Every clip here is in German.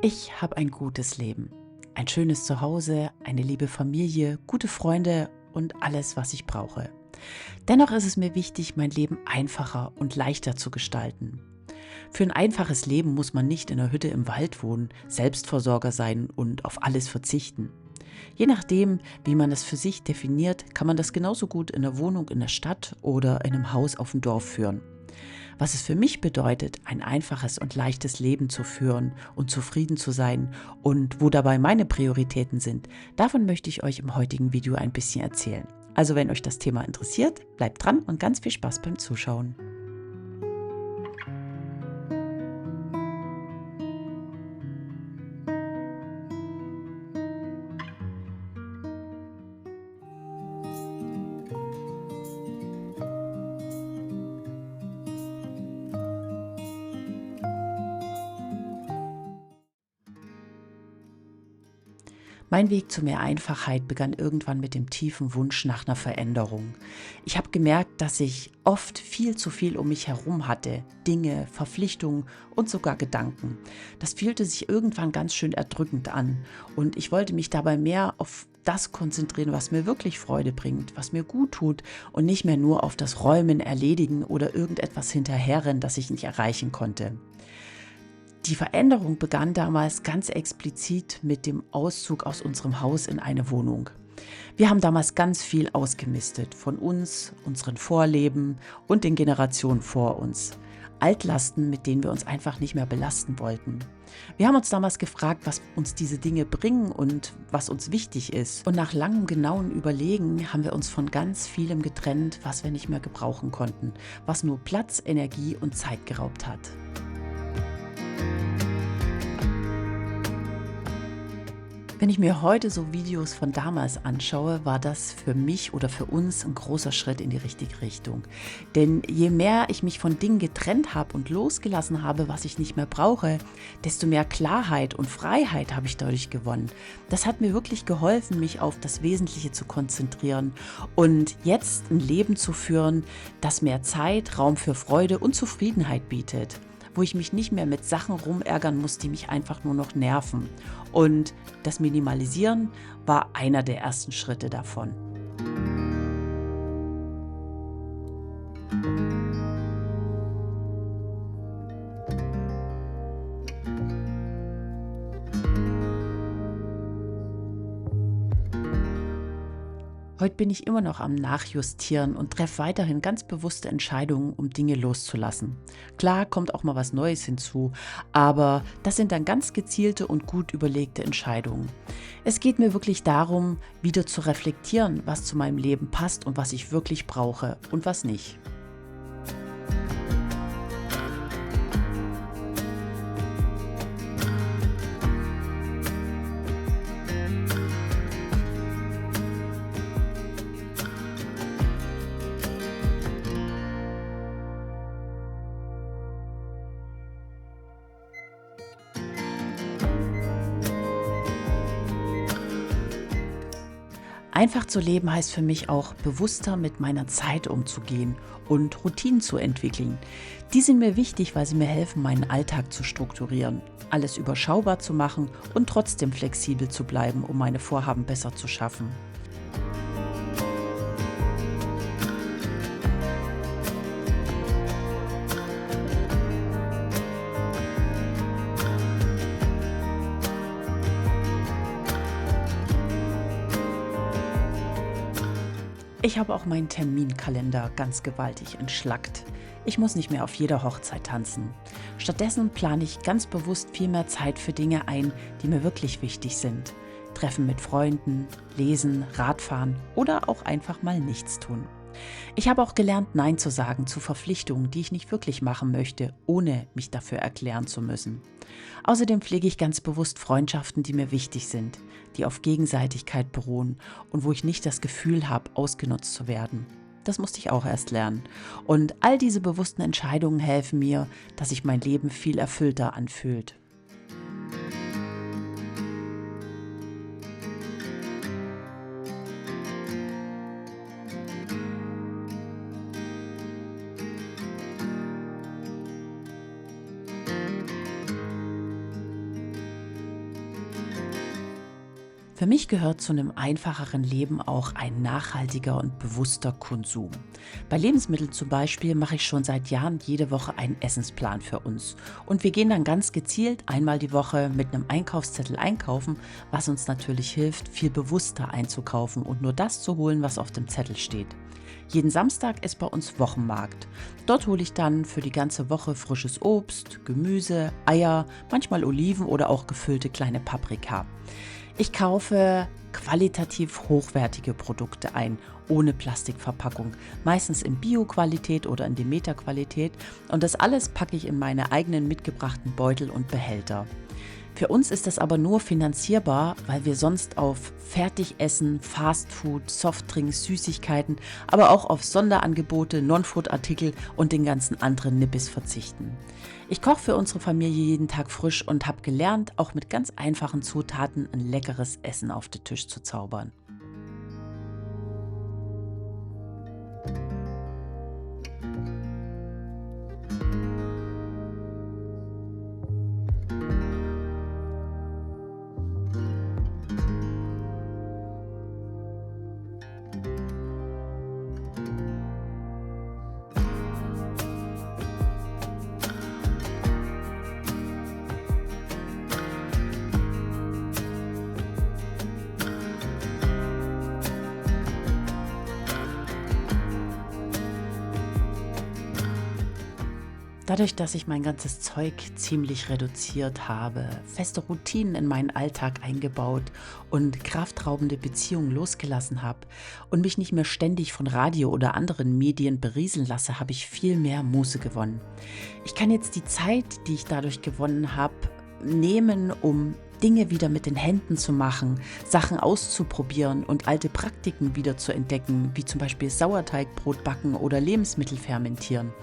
Ich habe ein gutes Leben. Ein schönes Zuhause, eine liebe Familie, gute Freunde und alles, was ich brauche. Dennoch ist es mir wichtig, mein Leben einfacher und leichter zu gestalten. Für ein einfaches Leben muss man nicht in einer Hütte im Wald wohnen, Selbstversorger sein und auf alles verzichten. Je nachdem, wie man es für sich definiert, kann man das genauso gut in einer Wohnung in der Stadt oder in einem Haus auf dem Dorf führen. Was es für mich bedeutet, ein einfaches und leichtes Leben zu führen und zufrieden zu sein und wo dabei meine Prioritäten sind, davon möchte ich euch im heutigen Video ein bisschen erzählen. Also wenn euch das Thema interessiert, bleibt dran und ganz viel Spaß beim Zuschauen. Mein Weg zu mehr Einfachheit begann irgendwann mit dem tiefen Wunsch nach einer Veränderung. Ich habe gemerkt, dass ich oft viel zu viel um mich herum hatte. Dinge, Verpflichtungen und sogar Gedanken. Das fühlte sich irgendwann ganz schön erdrückend an. Und ich wollte mich dabei mehr auf das konzentrieren, was mir wirklich Freude bringt, was mir gut tut und nicht mehr nur auf das Räumen, Erledigen oder irgendetwas hinterherrennen, das ich nicht erreichen konnte. Die Veränderung begann damals ganz explizit mit dem Auszug aus unserem Haus in eine Wohnung. Wir haben damals ganz viel ausgemistet von uns, unseren Vorleben und den Generationen vor uns. Altlasten, mit denen wir uns einfach nicht mehr belasten wollten. Wir haben uns damals gefragt, was uns diese Dinge bringen und was uns wichtig ist. Und nach langem genauen Überlegen haben wir uns von ganz vielem getrennt, was wir nicht mehr gebrauchen konnten, was nur Platz, Energie und Zeit geraubt hat. Wenn ich mir heute so Videos von damals anschaue, war das für mich oder für uns ein großer Schritt in die richtige Richtung. Denn je mehr ich mich von Dingen getrennt habe und losgelassen habe, was ich nicht mehr brauche, desto mehr Klarheit und Freiheit habe ich dadurch gewonnen. Das hat mir wirklich geholfen, mich auf das Wesentliche zu konzentrieren und jetzt ein Leben zu führen, das mehr Zeit, Raum für Freude und Zufriedenheit bietet, wo ich mich nicht mehr mit Sachen rumärgern muss, die mich einfach nur noch nerven. Und das Minimalisieren war einer der ersten Schritte davon. Heute bin ich immer noch am Nachjustieren und treffe weiterhin ganz bewusste Entscheidungen, um Dinge loszulassen. Klar kommt auch mal was Neues hinzu, aber das sind dann ganz gezielte und gut überlegte Entscheidungen. Es geht mir wirklich darum, wieder zu reflektieren, was zu meinem Leben passt und was ich wirklich brauche und was nicht. Einfach zu leben heißt für mich auch, bewusster mit meiner Zeit umzugehen und Routinen zu entwickeln. Die sind mir wichtig, weil sie mir helfen, meinen Alltag zu strukturieren, alles überschaubar zu machen und trotzdem flexibel zu bleiben, um meine Vorhaben besser zu schaffen. Ich habe auch meinen Terminkalender ganz gewaltig entschlackt. Ich muss nicht mehr auf jeder Hochzeit tanzen. Stattdessen plane ich ganz bewusst viel mehr Zeit für Dinge ein, die mir wirklich wichtig sind. Treffen mit Freunden, Lesen, Radfahren oder auch einfach mal nichts tun. Ich habe auch gelernt, Nein zu sagen zu Verpflichtungen, die ich nicht wirklich machen möchte, ohne mich dafür erklären zu müssen. Außerdem pflege ich ganz bewusst Freundschaften, die mir wichtig sind, die auf Gegenseitigkeit beruhen und wo ich nicht das Gefühl habe, ausgenutzt zu werden. Das musste ich auch erst lernen. Und all diese bewussten Entscheidungen helfen mir, dass sich mein Leben viel erfüllter anfühlt. Für mich gehört zu einem einfacheren Leben auch ein nachhaltiger und bewusster Konsum. Bei Lebensmitteln zum Beispiel mache ich schon seit Jahren jede Woche einen Essensplan für uns. Und wir gehen dann ganz gezielt einmal die Woche mit einem Einkaufszettel einkaufen, was uns natürlich hilft, viel bewusster einzukaufen und nur das zu holen, was auf dem Zettel steht. Jeden Samstag ist bei uns Wochenmarkt. Dort hole ich dann für die ganze Woche frisches Obst, Gemüse, Eier, manchmal Oliven oder auch gefüllte kleine Paprika. Ich kaufe qualitativ hochwertige Produkte ein, ohne Plastikverpackung, meistens in Bio-Qualität oder in Demeter-Qualität, und das alles packe ich in meine eigenen mitgebrachten Beutel und Behälter. Für uns ist das aber nur finanzierbar, weil wir sonst auf Fertigessen, Fastfood, Softdrinks, Süßigkeiten, aber auch auf Sonderangebote, Non-Food-Artikel und den ganzen anderen Nippes verzichten. Ich koche für unsere Familie jeden Tag frisch und habe gelernt, auch mit ganz einfachen Zutaten ein leckeres Essen auf den Tisch zu zaubern. Dadurch, dass ich mein ganzes Zeug ziemlich reduziert habe, feste Routinen in meinen Alltag eingebaut und kraftraubende Beziehungen losgelassen habe und mich nicht mehr ständig von Radio oder anderen Medien berieseln lasse, habe ich viel mehr Muße gewonnen. Ich kann jetzt die Zeit, die ich dadurch gewonnen habe, nehmen, um Dinge wieder mit den Händen zu machen, Sachen auszuprobieren und alte Praktiken wieder zu entdecken, wie zum Beispiel Sauerteigbrot backen oder Lebensmittel fermentieren.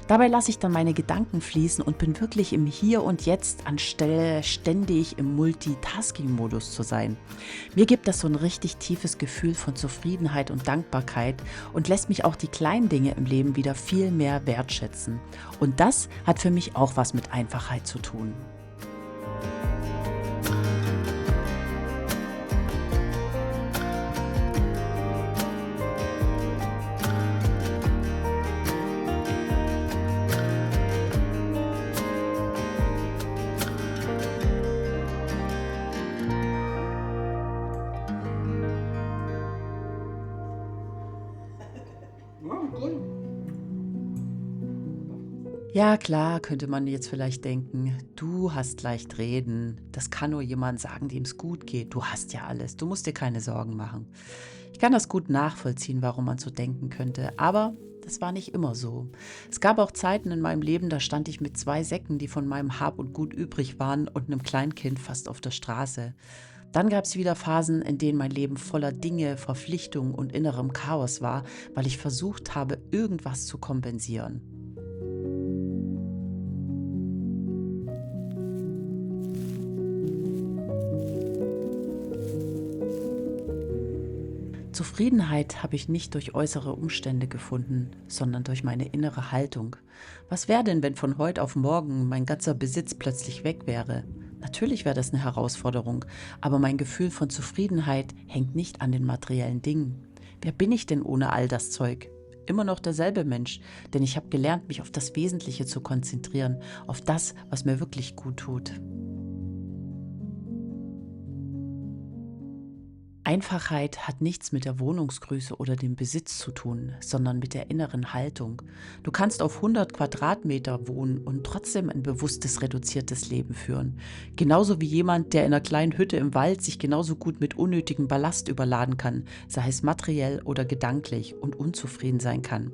Dabei lasse ich dann meine Gedanken fließen und bin wirklich im Hier und Jetzt, anstelle ständig im Multitasking-Modus zu sein. Mir gibt das so ein richtig tiefes Gefühl von Zufriedenheit und Dankbarkeit und lässt mich auch die kleinen Dinge im Leben wieder viel mehr wertschätzen. Und das hat für mich auch was mit Einfachheit zu tun. Ja, klar, könnte man jetzt vielleicht denken, du hast leicht reden. Das kann nur jemand sagen, dem es gut geht. Du hast ja alles. Du musst dir keine Sorgen machen. Ich kann das gut nachvollziehen, warum man so denken könnte. Aber das war nicht immer so. Es gab auch Zeiten in meinem Leben, da stand ich mit 2 Säcken, die von meinem Hab und Gut übrig waren, und einem Kleinkind fast auf der Straße. Dann gab es wieder Phasen, in denen mein Leben voller Dinge, Verpflichtungen und innerem Chaos war, weil ich versucht habe, irgendwas zu kompensieren. Zufriedenheit habe ich nicht durch äußere Umstände gefunden, sondern durch meine innere Haltung. Was wäre denn, wenn von heute auf morgen mein ganzer Besitz plötzlich weg wäre? Natürlich wäre das eine Herausforderung, aber mein Gefühl von Zufriedenheit hängt nicht an den materiellen Dingen. Wer bin ich denn ohne all das Zeug? Immer noch derselbe Mensch, denn ich habe gelernt, mich auf das Wesentliche zu konzentrieren, auf das, was mir wirklich gut tut. Einfachheit hat nichts mit der Wohnungsgröße oder dem Besitz zu tun, sondern mit der inneren Haltung. Du kannst auf 100 Quadratmeter wohnen und trotzdem ein bewusstes, reduziertes Leben führen. Genauso wie jemand, der in einer kleinen Hütte im Wald sich genauso gut mit unnötigem Ballast überladen kann, sei es materiell oder gedanklich, und unzufrieden sein kann.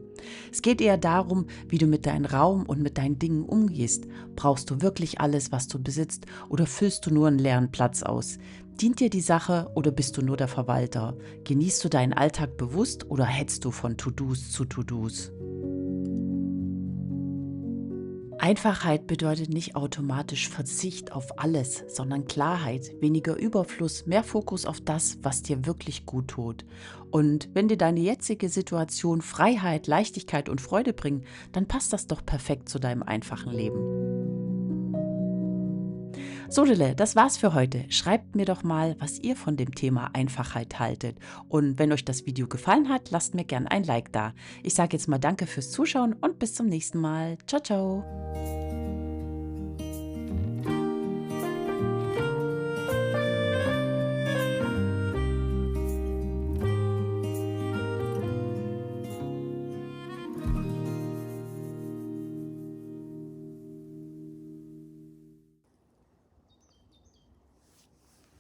Es geht eher darum, wie du mit deinem Raum und mit deinen Dingen umgehst. Brauchst du wirklich alles, was du besitzt, oder füllst du nur einen leeren Platz aus? Dient dir die Sache oder bist du nur der Verwalter? Genießt du deinen Alltag bewusst oder hetzt du von To-Dos zu To-Dos? Einfachheit bedeutet nicht automatisch Verzicht auf alles, sondern Klarheit, weniger Überfluss, mehr Fokus auf das, was dir wirklich gut tut. Und wenn dir deine jetzige Situation Freiheit, Leichtigkeit und Freude bringen, dann passt das doch perfekt zu deinem einfachen Leben. Sodele, das war's für heute. Schreibt mir doch mal, was ihr von dem Thema Einfachheit haltet. Und wenn euch das Video gefallen hat, lasst mir gern ein Like da. Ich sage jetzt mal danke fürs Zuschauen und bis zum nächsten Mal. Ciao, ciao.